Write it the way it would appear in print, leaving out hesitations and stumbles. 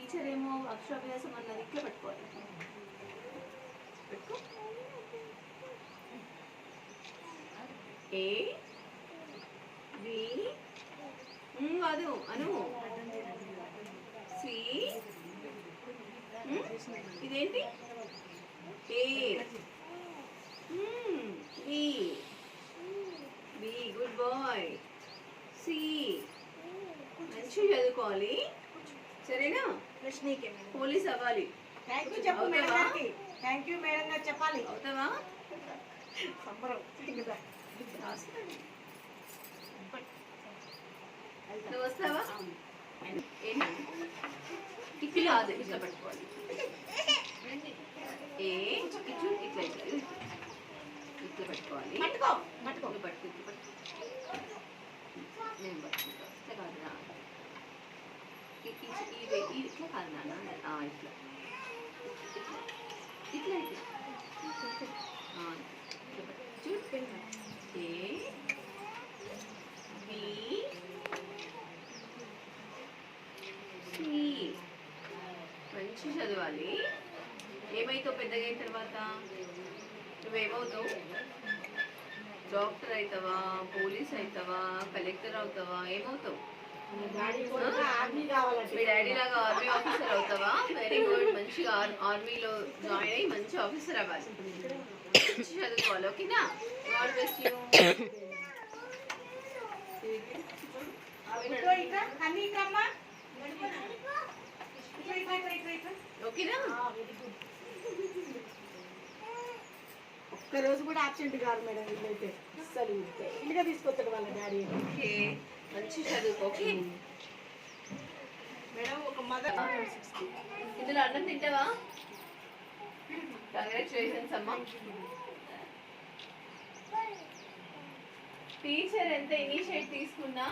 Teacher ఏమో అక్షరాభ్యాసం అన్నది ఇట్లా పెట్టుకోవాలి. పెట్టుకో. ఏ బి కాదు అను. సి ఇదేంటి? A B be good boy. C మంచిగా చదువుకోవాలి, సరేనా? పోలీస్ అవ్వాలి. చెప్పాలి. అవుతావా? నువ్వు వస్తావా? ఇట్లా కాదు, ఇట్లా పట్టుకోవాలి. ఏ ఇట్లా ఇట్లా ఇట్లా ఇట్లా పట్టుకోవాలి. పట్టుకో నువ్వు పట్టుకో. నేను పట్టుకుంటా. ఇట్లా కాదు నా ఇట్లా కాదు నాన్న. ఇట్లా ఇట్లా ఇట్లా చూడు. ఏ బి సి మంచి చదవాలి. ఏమైతావు పెద్దగా అయిన తర్వాత? నువ్వేమవుతావు? డాక్టర్ అవుతావా, పోలీస్ అవుతావా, కలెక్టర్ అవుతావా, ఏమవుతావు? మీ డాడీ లాగా ఆర్మీ ఆఫీసర్ అవుతావా? Very good. మంచిగా ఆర్మీలో జాయిన్ అయ్యి మంచి ఆఫీసర్ అవ్వాలి. మంచి చదువుకోవాలి, ఓకేనా? God bless you. ఓకేనా? ఒక్కరోజు కూడా ఆబ్సెంట్ కాదు మేడం. వీళ్ళైతే అస్సలు ఇల్లుగా తీసుకొస్తాడు వాళ్ళ డాడీ. ఓకే, మంచి చదువుకో. ఓకే మేడం, ఒక మదర్. ఇందులో అన్నం తింటావా? కంగ్రాచులేషన్స్ అమ్మా. టీచర్ ఎంత ఇనిషియేట్ తీసుకున్నా